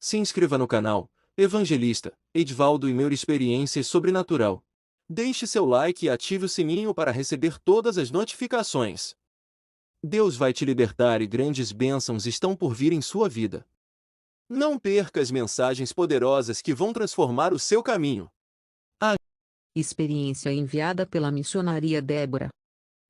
Se inscreva no canal Evangelista Edivaldo e Meu Experiência Sobrenatural. Deixe seu like e ative o sininho para receber todas as notificações. Deus vai te libertar e grandes bênçãos estão por vir em sua vida. Não perca as mensagens poderosas que vão transformar o seu caminho. Experiência enviada pela missionaria Débora.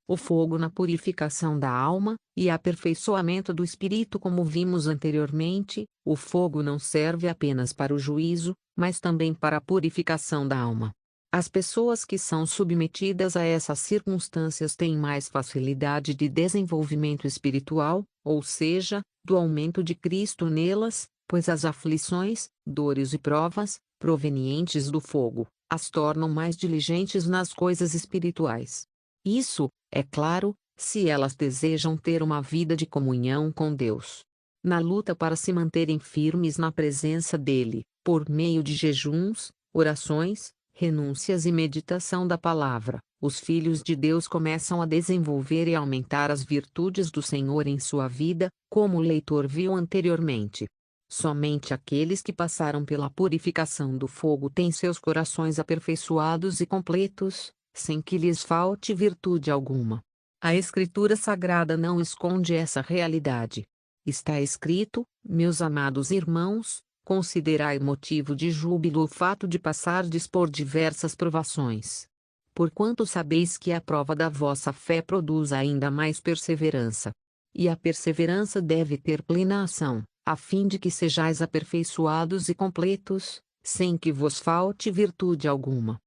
O fogo na purificação da alma e aperfeiçoamento do espírito. Como vimos anteriormente, o fogo não serve apenas para o juízo, mas também para a purificação da alma. As pessoas que são submetidas a essas circunstâncias têm mais facilidade de desenvolvimento espiritual, ou seja, do aumento de Cristo nelas, pois as aflições, dores e provas, provenientes do fogo, as tornam mais diligentes nas coisas espirituais. Isso, é claro, se elas desejam ter uma vida de comunhão com Deus. Na luta para se manterem firmes na presença dele, por meio de jejuns, orações, renúncias e meditação da palavra, os filhos de Deus começam a desenvolver e aumentar as virtudes do Senhor em sua vida, como o leitor viu anteriormente. Somente aqueles que passaram pela purificação do fogo têm seus corações aperfeiçoados e completos, sem que lhes falte virtude alguma. A Escritura Sagrada não esconde essa realidade. Está escrito: meus amados irmãos, considerai motivo de júbilo o fato de passardes por diversas provações. Porquanto sabeis que a prova da vossa fé produz ainda mais perseverança. E a perseverança deve ter plena ação, a fim de que sejais aperfeiçoados e completos, sem que vos falte virtude alguma.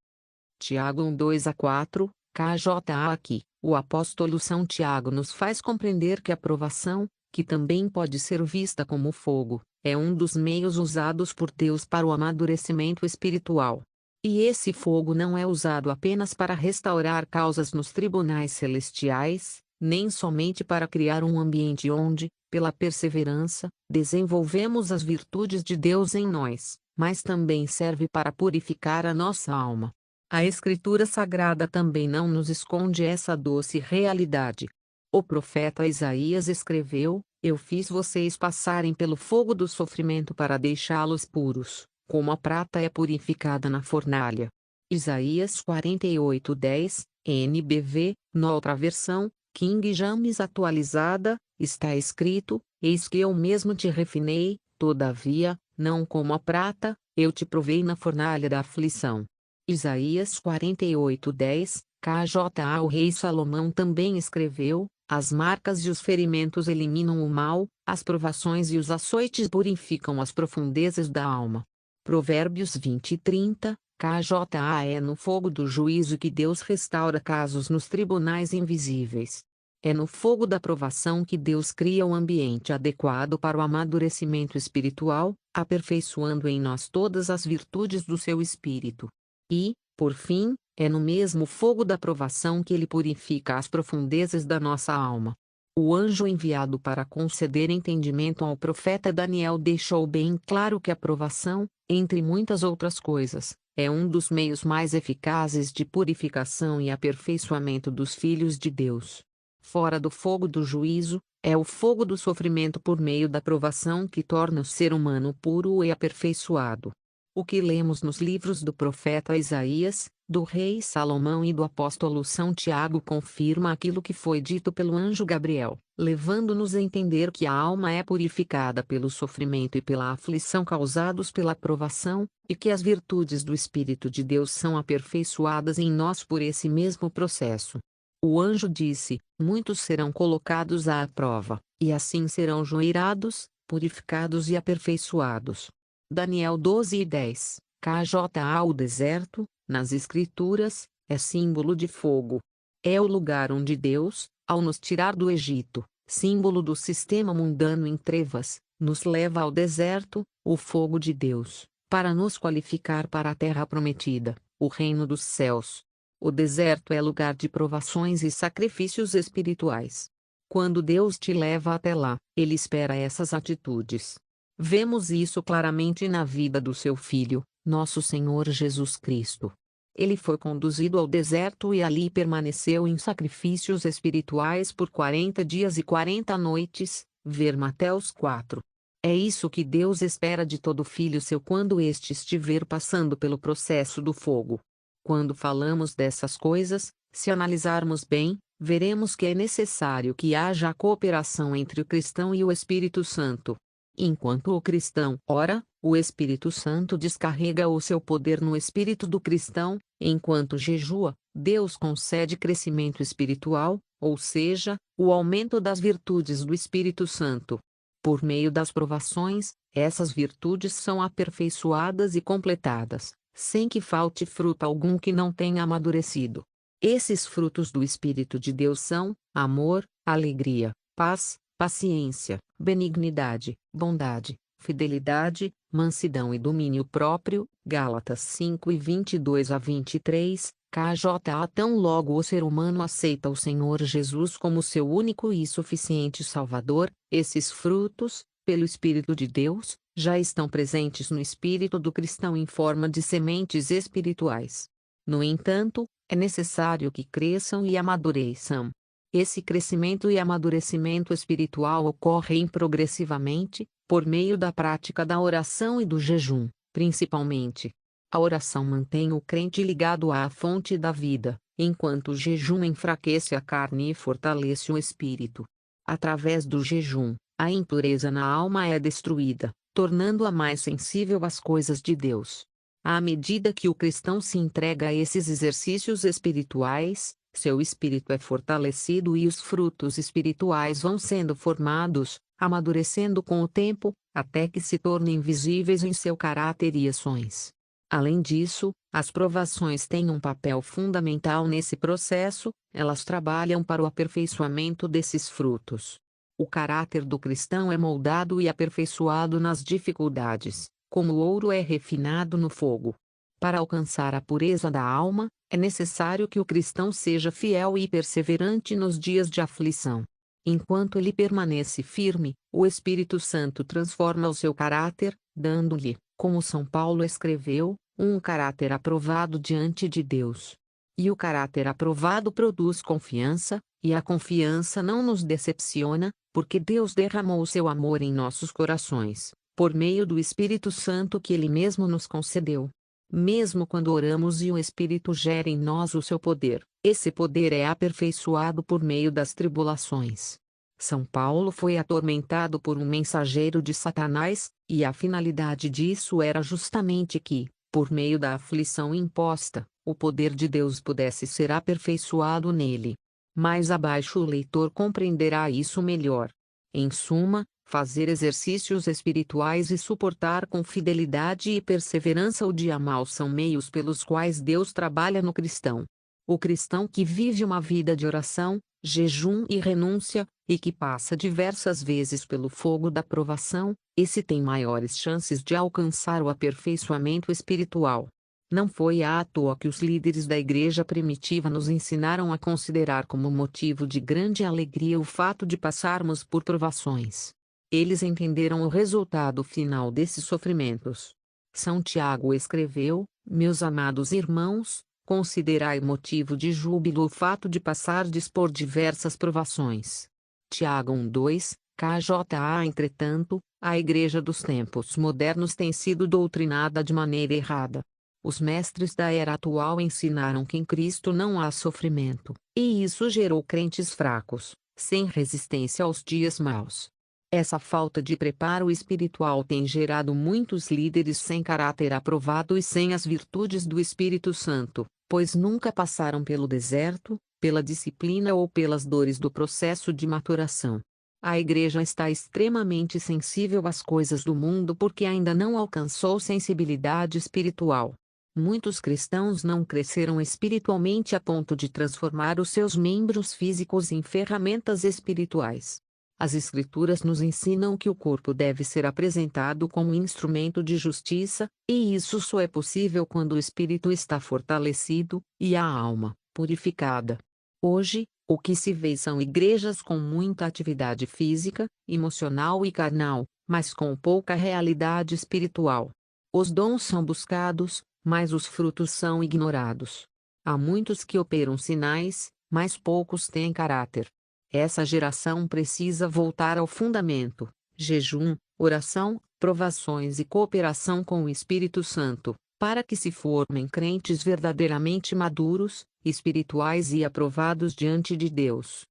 Tiago 1:2-4, KJA. Aqui, o apóstolo São Tiago nos faz compreender que a provação, que também pode ser vista como fogo, é um dos meios usados por Deus para o amadurecimento espiritual. E esse fogo não é usado apenas para restaurar causas nos tribunais celestiais, nem somente para criar um ambiente onde, pela perseverança, desenvolvemos as virtudes de Deus em nós, mas também serve para purificar a nossa alma. A Escritura Sagrada também não nos esconde essa doce realidade. O profeta Isaías escreveu: eu fiz vocês passarem pelo fogo do sofrimento para deixá-los puros, como a prata é purificada na fornalha. Isaías 48:10, NBV, noutra versão, King James atualizada, está escrito: eis que eu mesmo te refinei, todavia, não como a prata, eu te provei na fornalha da aflição. Isaías 48:10, KJA. O rei Salomão também escreveu: as marcas e os ferimentos eliminam o mal, as provações e os açoites purificam as profundezas da alma. Provérbios 20:30, KJA. É no fogo do juízo que Deus restaura casos nos tribunais invisíveis. É no fogo da provação que Deus cria um ambiente adequado para o amadurecimento espiritual, aperfeiçoando em nós todas as virtudes do seu espírito. E, por fim, é no mesmo fogo da provação que ele purifica as profundezas da nossa alma. O anjo enviado para conceder entendimento ao profeta Daniel deixou bem claro que a provação, entre muitas outras coisas, é um dos meios mais eficazes de purificação e aperfeiçoamento dos filhos de Deus. Fora do fogo do juízo, é o fogo do sofrimento por meio da provação que torna o ser humano puro e aperfeiçoado. O que lemos nos livros do profeta Isaías, do rei Salomão e do apóstolo São Tiago confirma aquilo que foi dito pelo anjo Gabriel, levando-nos a entender que a alma é purificada pelo sofrimento e pela aflição causados pela provação, e que as virtudes do Espírito de Deus são aperfeiçoadas em nós por esse mesmo processo. O anjo disse: muitos serão colocados à prova, e assim serão joeirados, purificados e aperfeiçoados. Daniel 12:10, KJA. O deserto, nas Escrituras, é símbolo de fogo. É o lugar onde Deus, ao nos tirar do Egito, símbolo do sistema mundano em trevas, nos leva ao deserto, o fogo de Deus, para nos qualificar para a terra prometida, o reino dos céus. O deserto é lugar de provações e sacrifícios espirituais. Quando Deus te leva até lá, Ele espera essas atitudes. Vemos isso claramente na vida do seu Filho, nosso Senhor Jesus Cristo. Ele foi conduzido ao deserto e ali permaneceu em sacrifícios espirituais por 40 dias e 40 noites, ver Mateus 4. É isso que Deus espera de todo filho seu quando este estiver passando pelo processo do fogo. Quando falamos dessas coisas, se analisarmos bem, veremos que é necessário que haja a cooperação entre o cristão e o Espírito Santo. Enquanto o cristão ora, o Espírito Santo descarrega o seu poder no espírito do cristão, enquanto jejua, Deus concede crescimento espiritual, ou seja, o aumento das virtudes do Espírito Santo. Por meio das provações, essas virtudes são aperfeiçoadas e completadas, sem que falte fruto algum que não tenha amadurecido. Esses frutos do Espírito de Deus são amor, alegria, paz, paciência, benignidade, bondade, fidelidade, mansidão e domínio próprio. Gálatas 5:22-23, KJA. Tão logo o ser humano aceita o Senhor Jesus como seu único e suficiente Salvador, esses frutos, pelo Espírito de Deus, já estão presentes no espírito do cristão em forma de sementes espirituais. No entanto, é necessário que cresçam e amadureçam. Esse crescimento e amadurecimento espiritual ocorrem progressivamente, por meio da prática da oração e do jejum, principalmente. A oração mantém o crente ligado à fonte da vida, enquanto o jejum enfraquece a carne e fortalece o espírito. Através do jejum, a impureza na alma é destruída, tornando-a mais sensível às coisas de Deus. À medida que o cristão se entrega a esses exercícios espirituais, seu espírito é fortalecido e os frutos espirituais vão sendo formados, amadurecendo com o tempo, até que se tornem visíveis em seu caráter e ações. Além disso, as provações têm um papel fundamental nesse processo, elas trabalham para o aperfeiçoamento desses frutos. O caráter do cristão é moldado e aperfeiçoado nas dificuldades, como o ouro é refinado no fogo. Para alcançar a pureza da alma, é necessário que o cristão seja fiel e perseverante nos dias de aflição. Enquanto ele permanece firme, o Espírito Santo transforma o seu caráter, dando-lhe, como São Paulo escreveu, um caráter aprovado diante de Deus. E o caráter aprovado produz confiança, e a confiança não nos decepciona, porque Deus derramou o seu amor em nossos corações, por meio do Espírito Santo que Ele mesmo nos concedeu. Mesmo quando oramos e o Espírito gera em nós o seu poder, esse poder é aperfeiçoado por meio das tribulações. São Paulo foi atormentado por um mensageiro de Satanás, e a finalidade disso era justamente que, por meio da aflição imposta, o poder de Deus pudesse ser aperfeiçoado nele. Mais abaixo o leitor compreenderá isso melhor. Em suma, fazer exercícios espirituais e suportar com fidelidade e perseverança o dia mau são meios pelos quais Deus trabalha no cristão. O cristão que vive uma vida de oração, jejum e renúncia, e que passa diversas vezes pelo fogo da provação, esse tem maiores chances de alcançar o aperfeiçoamento espiritual. Não foi à toa que os líderes da igreja primitiva nos ensinaram a considerar como motivo de grande alegria o fato de passarmos por provações. Eles entenderam o resultado final desses sofrimentos. São Tiago escreveu: Meus amados irmãos, considerai motivo de júbilo o fato de passardes por diversas provações. Tiago 1:2, KJA. Entretanto, a igreja dos tempos modernos tem sido doutrinada de maneira errada. Os mestres da era atual ensinaram que em Cristo não há sofrimento, e isso gerou crentes fracos, sem resistência aos dias maus. Essa falta de preparo espiritual tem gerado muitos líderes sem caráter aprovado e sem as virtudes do Espírito Santo, pois nunca passaram pelo deserto, pela disciplina ou pelas dores do processo de maturação. A igreja está extremamente sensível às coisas do mundo porque ainda não alcançou sensibilidade espiritual. Muitos cristãos não cresceram espiritualmente a ponto de transformar os seus membros físicos em ferramentas espirituais. As Escrituras nos ensinam que o corpo deve ser apresentado como instrumento de justiça, e isso só é possível quando o espírito está fortalecido, e a alma, purificada. Hoje, o que se vê são igrejas com muita atividade física, emocional e carnal, mas com pouca realidade espiritual. Os dons são buscados, mas os frutos são ignorados. Há muitos que operam sinais, mas poucos têm caráter. Essa geração precisa voltar ao fundamento: jejum, oração, provações e cooperação com o Espírito Santo, para que se formem crentes verdadeiramente maduros, espirituais e aprovados diante de Deus.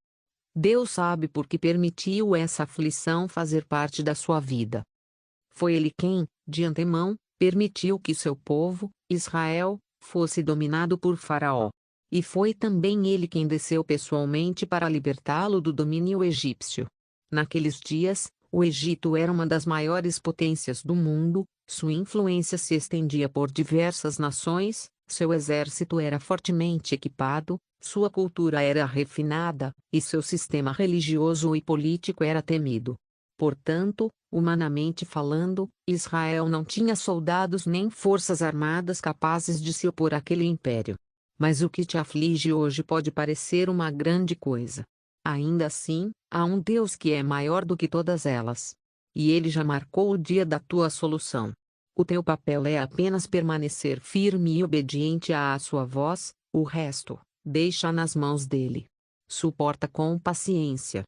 Deus sabe por que permitiu essa aflição fazer parte da sua vida. Foi Ele quem, de antemão, permitiu que seu povo, Israel, fosse dominado por Faraó. E foi também Ele quem desceu pessoalmente para libertá-lo do domínio egípcio. Naqueles dias, o Egito era uma das maiores potências do mundo, sua influência se estendia por diversas nações, seu exército era fortemente equipado, sua cultura era refinada, e seu sistema religioso e político era temido. Portanto, humanamente falando, Israel não tinha soldados nem forças armadas capazes de se opor àquele império. Mas o que te aflige hoje pode parecer uma grande coisa. Ainda assim, há um Deus que é maior do que todas elas. E Ele já marcou o dia da tua solução. O teu papel é apenas permanecer firme e obediente à sua voz, o resto, deixa nas mãos dele. Suporta com paciência.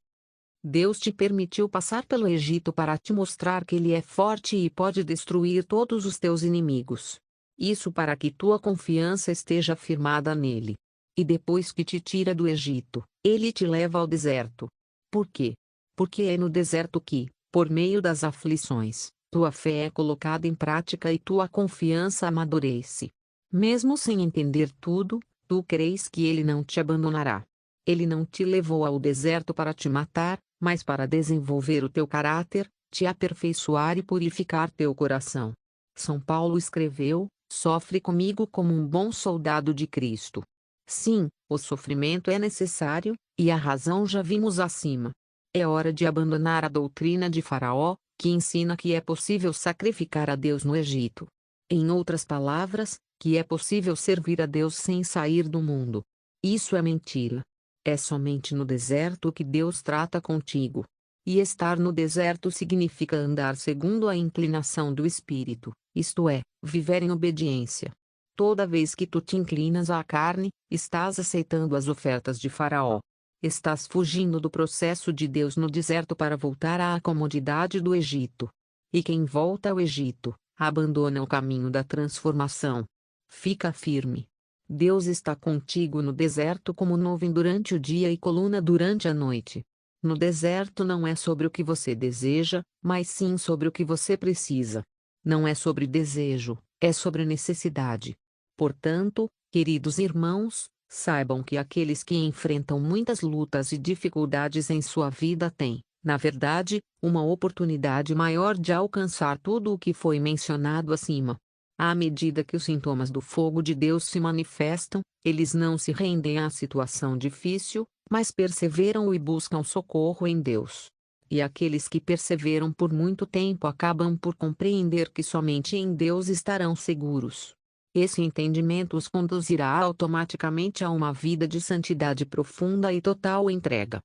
Deus te permitiu passar pelo Egito para te mostrar que Ele é forte e pode destruir todos os teus inimigos. Isso para que tua confiança esteja firmada nele. E depois que te tira do Egito, Ele te leva ao deserto. Por quê? Porque é no deserto que, por meio das aflições, tua fé é colocada em prática e tua confiança amadurece. Mesmo sem entender tudo, tu crês que Ele não te abandonará. Ele não te levou ao deserto para te matar, mas para desenvolver o teu caráter, te aperfeiçoar e purificar teu coração. São Paulo escreveu: sofre comigo como um bom soldado de Cristo. Sim, o sofrimento é necessário, e a razão já vimos acima. É hora de abandonar a doutrina de Faraó, que ensina que é possível sacrificar a Deus no Egito. Em outras palavras, que é possível servir a Deus sem sair do mundo. Isso é mentira. É somente no deserto que Deus trata contigo. E estar no deserto significa andar segundo a inclinação do Espírito, isto é, viver em obediência. Toda vez que tu te inclinas à carne, estás aceitando as ofertas de Faraó. Estás fugindo do processo de Deus no deserto para voltar à comodidade do Egito. E quem volta ao Egito, abandona o caminho da transformação. Fica firme. Deus está contigo no deserto como nuvem durante o dia e coluna durante a noite. No deserto não é sobre o que você deseja, mas sim sobre o que você precisa. Não é sobre desejo, é sobre necessidade. Portanto, queridos irmãos, saibam que aqueles que enfrentam muitas lutas e dificuldades em sua vida têm, na verdade, uma oportunidade maior de alcançar tudo o que foi mencionado acima. À medida que os sintomas do fogo de Deus se manifestam, eles não se rendem à situação difícil, mas perseveram e buscam socorro em Deus. E aqueles que perseveram por muito tempo acabam por compreender que somente em Deus estarão seguros. Esse entendimento os conduzirá automaticamente a uma vida de santidade profunda e total entrega.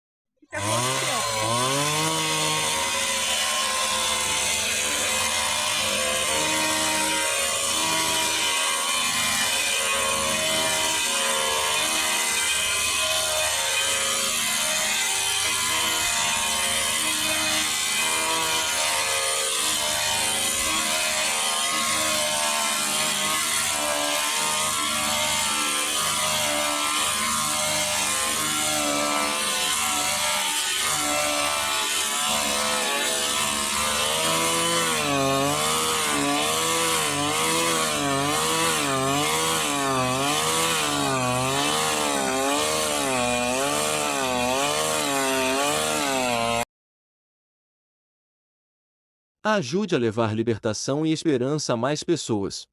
Ajude a levar libertação e esperança a mais pessoas.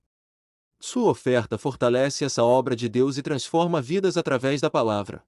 Sua oferta fortalece essa obra de Deus e transforma vidas através da palavra.